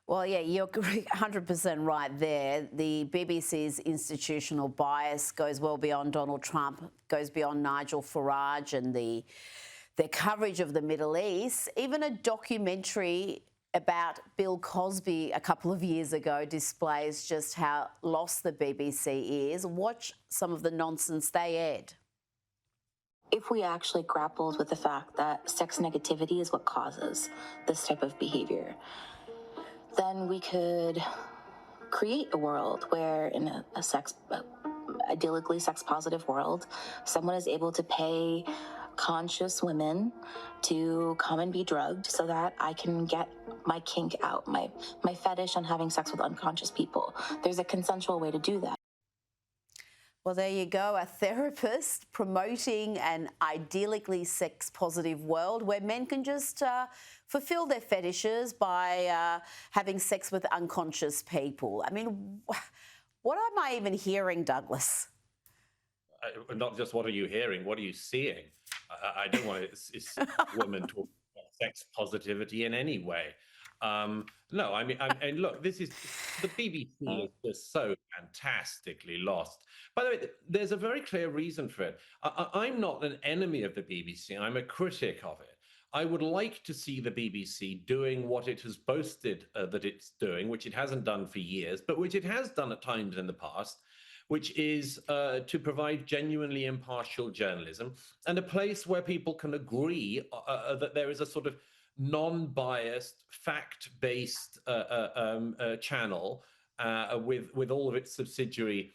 Well, yeah, you're 100% right there. The BBC's institutional bias goes well beyond Donald Trump, goes beyond Nigel Farage and their coverage of the Middle East. Even a documentary about Bill Cosby a couple of years ago displays just how lost the BBC is. Watch some of the nonsense they aired. If we actually grappled with the fact that sex negativity is what causes this type of behavior, then we could create a world where in idyllically sex positive world, someone is able to pay conscious women to come and be drugged so that I can get my kink out, my fetish on having sex with unconscious people. There's a consensual way to do that. Well, there you go, a therapist promoting an idyllically sex-positive world where men can just fulfil their fetishes by having sex with unconscious people. I mean, what am I even hearing, Douglas? Not just what are you hearing, what are you seeing? I don't want to women talk about sex positivity in any way. No, I mean, and look, this is the BBC is just so fantastically lost. By the way, there's a very clear reason for it. I'm not an enemy of the BBC. I'm a critic of it. I would like to see the BBC doing what it has boasted that it's doing, which it hasn't done for years, but which it has done at times in the past, which is to provide genuinely impartial journalism and a place where people can agree that there is a sort of non-biased, fact-based channel with all of its subsidiary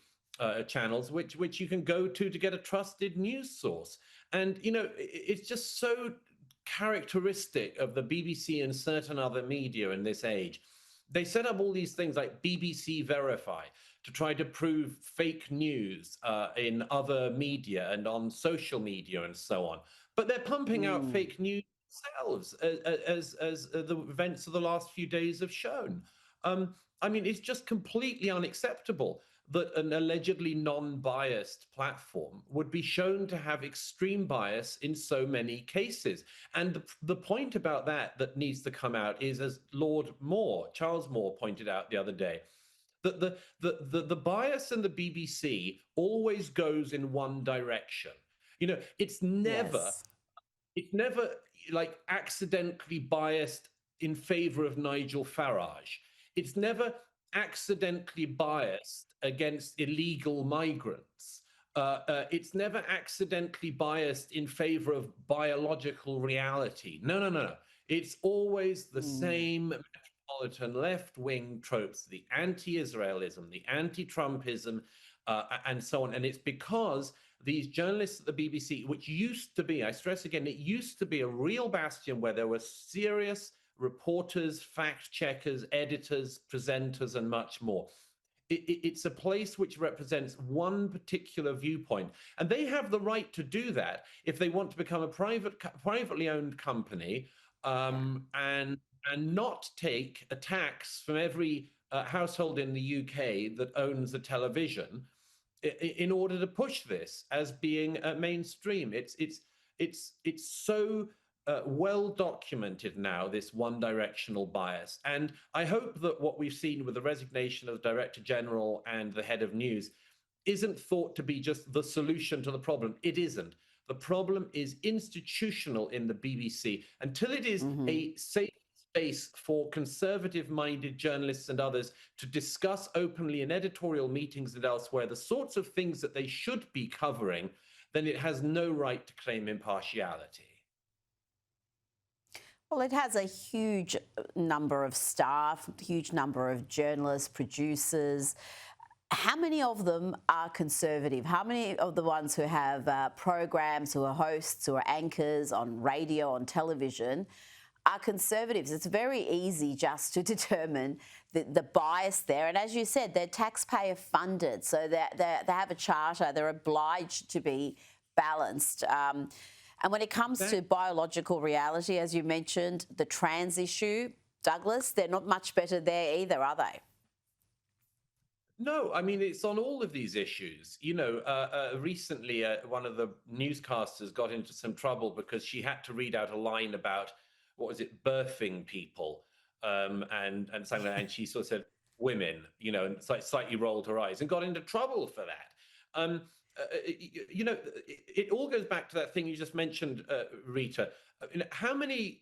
channels, which you can go to get a trusted news source. And you know, it's just so characteristic of the BBC and certain other media in this age. They set up all these things like BBC Verify to try to prove fake news in other media and on social media and so on. But they're pumping out fake news themselves, as the events of the last few days have shown. I mean, it's just completely unacceptable that an allegedly non-biased platform would be shown to have extreme bias in so many cases. And the point about that needs to come out is, as Charles Moore pointed out the other day, that the bias in the BBC always goes in one direction. You know, it's never like accidentally biased in favor of Nigel Farage. It's never accidentally biased against illegal migrants. It's never accidentally biased in favor of biological reality. No. It's always the same metropolitan left-wing tropes, the anti-Israelism, the anti-Trumpism, and so on. And it's because these journalists at the BBC, which used to be, I stress again, it used to be a real bastion where there were serious reporters, fact checkers, editors, presenters, and much more. It's a place which represents one particular viewpoint, and they have the right to do that if they want to become a privately owned company, and not take a tax from every household in the UK that owns a television in order to push this as being mainstream. It's so well documented now, this one-directional bias. And I hope that what we've seen with the resignation of the Director General and the head of news isn't thought to be just the solution to the problem. It isn't. The problem is institutional in the BBC. Until it is a safe space for conservative-minded journalists and others to discuss openly in editorial meetings and elsewhere the sorts of things that they should be covering, then it has no right to claim impartiality. Well, it has a huge number of staff, huge number of journalists, producers. How many of them are conservative? How many of the ones who have programs, who are hosts, who are anchors on radio, on television, are conservatives? It's very easy just to determine the bias there. And as you said, they're taxpayer funded, so they have a charter, they're obliged to be balanced. And when it comes to biological reality, as you mentioned, the trans issue, Douglas, they're not much better there either, are they? No, I mean, it's on all of these issues. You know, recently, one of the newscasters got into some trouble because she had to read out a line about, what was it, birthing people. and something like that, and she sort of said women, and slightly rolled her eyes and got into trouble for that. It all goes back to that thing you just mentioned, Rita. How many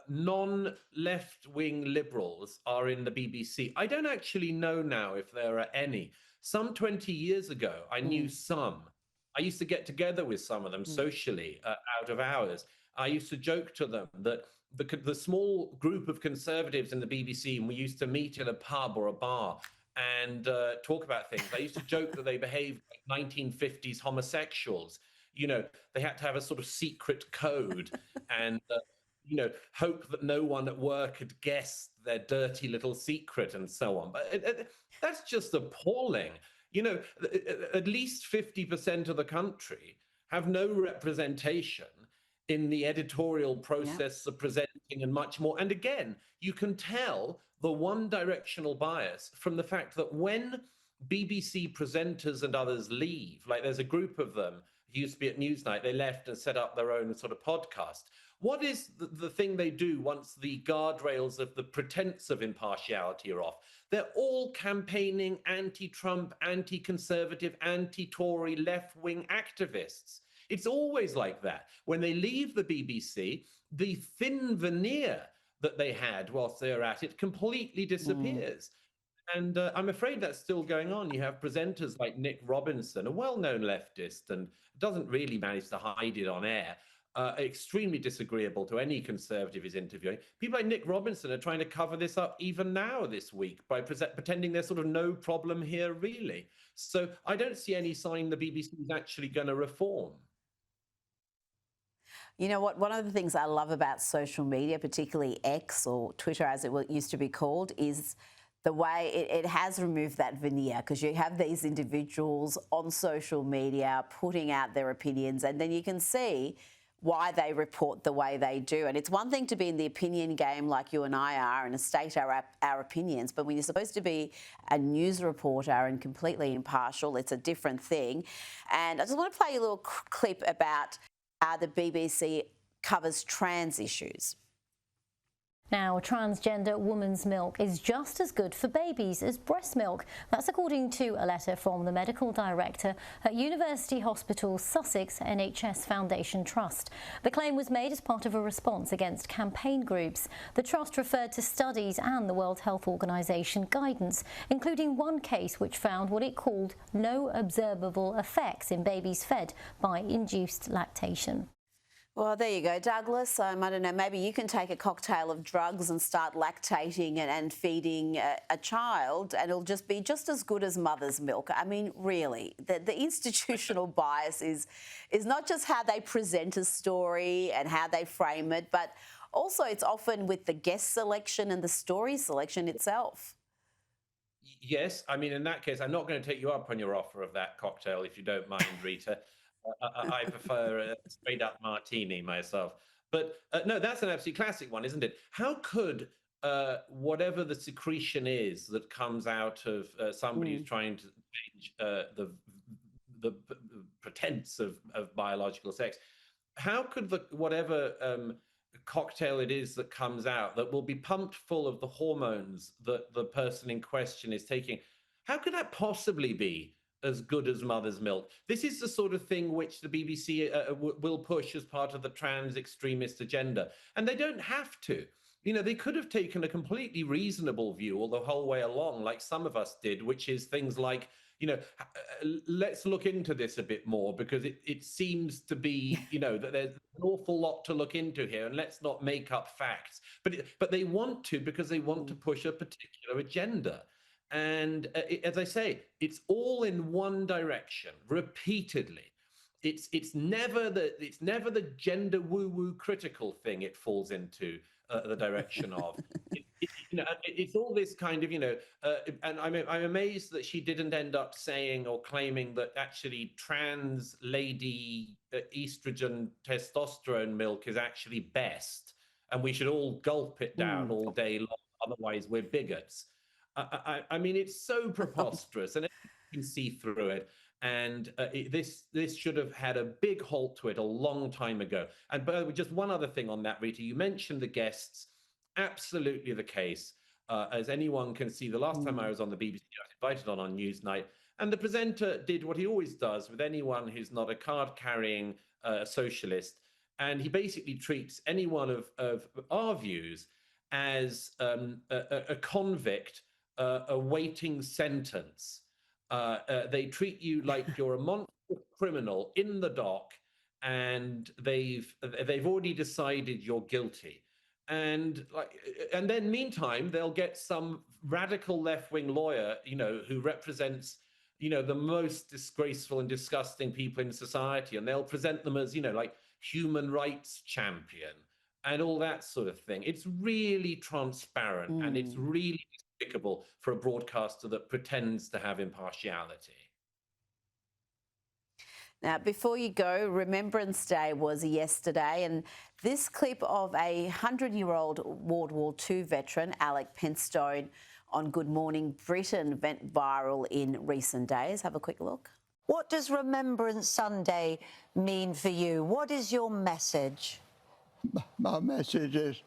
non-left-wing liberals are in the BBC? I don't actually know now if there are any. Some 20 years ago, I knew some. I used to get together with some of them socially out of hours. I used to joke to them that the small group of conservatives in the BBC, and we used to meet in a pub or a bar and talk about things. I used to joke that they behaved like 1950s homosexuals. They had to have a sort of secret code and, hope that no one at work had guessed their dirty little secret and so on. But that's just appalling. At least 50% of the country have no representation in the editorial process of presenting and much more. And again, you can tell the one directional bias from the fact that when BBC presenters and others leave, like there's a group of them who used to be at Newsnight, they left and set up their own sort of podcast. What is the thing they do once the guardrails of the pretense of impartiality are off? They're all campaigning anti-Trump, anti-conservative, anti-Tory, left-wing activists. It's always like that. When they leave the BBC, the thin veneer that they had whilst they were at it completely disappears. And I'm afraid that's still going on. You have presenters like Nick Robinson, a well-known leftist, and doesn't really manage to hide it on air. Extremely disagreeable to any conservative he's interviewing. People like Nick Robinson are trying to cover this up even now this week by pretending there's sort of no problem here, really. So I don't see any sign the BBC is actually going to reform. You know what? One of the things I love about social media, particularly X or Twitter as it used to be called, is the way it has removed that veneer, because you have these individuals on social media putting out their opinions, and then you can see why they report the way they do. And it's one thing to be in the opinion game like you and I are and state our opinions, but when you're supposed to be a news reporter and completely impartial, it's a different thing. And I just want to play a little clip about how the BBC covers trans issues. Now, transgender woman's milk is just as good for babies as breast milk. That's according to a letter from the medical director at University Hospital Sussex NHS Foundation Trust. The claim was made as part of a response against campaign groups. The trust referred to studies and the World Health Organization guidance, including one case which found what it called no observable effects in babies fed by induced lactation. Well, there you go, Douglas. I don't know, maybe you can take a cocktail of drugs and start lactating and feeding a child, and it'll just be just as good as mother's milk. I mean, really, the institutional bias is not just how they present a story and how they frame it, but also it's often with the guest selection and the story selection itself. Yes, I mean, in that case, I'm not going to take you up on your offer of that cocktail, if you don't mind, Rita. I prefer a straight-up martini myself. But no, that's an absolutely classic one, isn't it? How could whatever the secretion is that comes out of somebody who's trying to change the pretense of biological sex, how could whatever cocktail it is that comes out that will be pumped full of the hormones that the person in question is taking, how could that possibly be as good as mother's milk? This is the sort of thing which the BBC will push as part of the trans extremist agenda. And they don't have to. They could have taken a completely reasonable view all the whole way along, like some of us did, which is things like, let's look into this a bit more, because it seems to be, that there's an awful lot to look into here, and let's not make up facts. But they want to, because they want to push a particular agenda. And as I say, it's all in one direction repeatedly. It's never the gender woo-woo critical thing it falls into the direction of. It's all this kind of, and I'm amazed that she didn't end up saying or claiming that actually trans lady estrogen testosterone milk is actually best, and we should all gulp it down all day long, otherwise we're bigots. I mean, it's so preposterous, and you can see through it. And this should have had a big halt to it a long time ago. And by the way, just one other thing on that, Rita, you mentioned the guests. absolutely the case. As anyone can see, the last time I was on the BBC, I was invited on Newsnight, and the presenter did what he always does with anyone who's not a card-carrying socialist, and he basically treats anyone of our views as a convict awaiting sentence. They treat you like you're a monster criminal in the dock, and they've already decided you're guilty. And then meantime, they'll get some radical left-wing lawyer, who represents, the most disgraceful and disgusting people in society, and they'll present them as, like human rights champion and all that sort of thing. It's really transparent and it's really despicable for a broadcaster that pretends to have impartiality. Now, before you go, Remembrance Day was yesterday, and this clip of a 100-year-old World War II veteran, Alec Penstone, on Good Morning Britain went viral in recent days. Have a quick look. What does Remembrance Sunday mean for you? What is your message? My message is,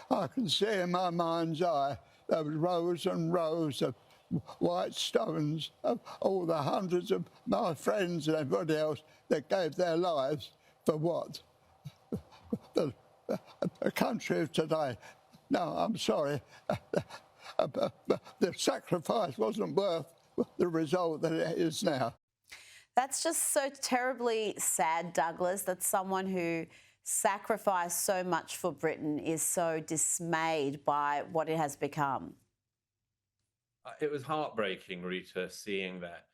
I can see in my mind's eye those rows and rows of white stones of all the hundreds of my friends and everybody else that gave their lives for what? The country of today. No, I'm sorry. The sacrifice wasn't worth the result that it is now. That's just so terribly sad, Douglas, that someone who sacrificed so much for Britain is so dismayed by what it has become. It was heartbreaking, Rita, seeing that.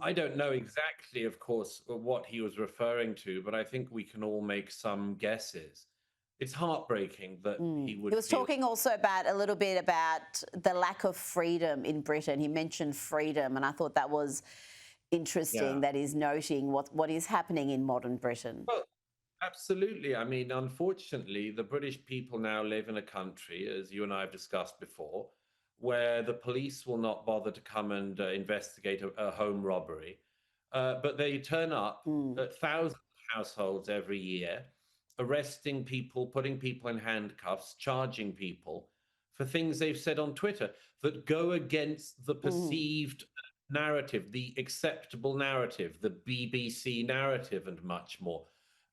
I don't know exactly, of course, what he was referring to, but I think we can all make some guesses. It's heartbreaking that he would. He was talking also a little bit about the lack of freedom in Britain. He mentioned freedom, and I thought that was interesting that he's noting what is happening in modern Britain. Well, absolutely. I mean, unfortunately, the British people now live in a country, as you and I have discussed before, where the police will not bother to come and investigate a home robbery. But they turn up at thousands of households every year, arresting people, putting people in handcuffs, charging people for things they've said on Twitter that go against the perceived narrative, the acceptable narrative, the BBC narrative, and much more.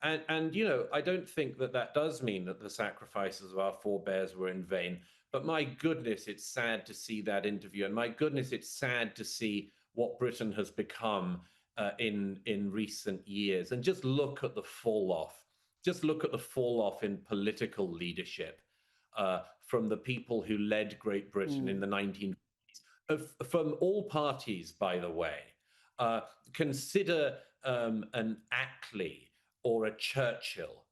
And I don't think that does mean that the sacrifices of our forebears were in vain. But my goodness, it's sad to see that interview. And my goodness, it's sad to see what Britain has become in recent years. And just look at the fall off. Just look at the fall off in political leadership from the people who led Great Britain in the 1950s. From all parties, by the way. Consider an Attlee or a Churchill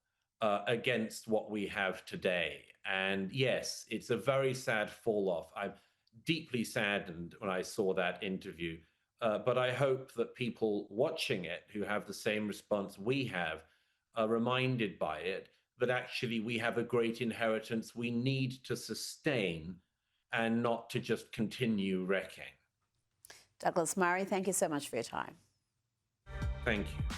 against what we have today. And yes, it's a very sad fall off. I'm deeply saddened when I saw that interview. But I hope that people watching it who have the same response we have are reminded by it that actually we have a great inheritance we need to sustain and not to just continue wrecking. Douglas Murray, thank you so much for your time. Thank you.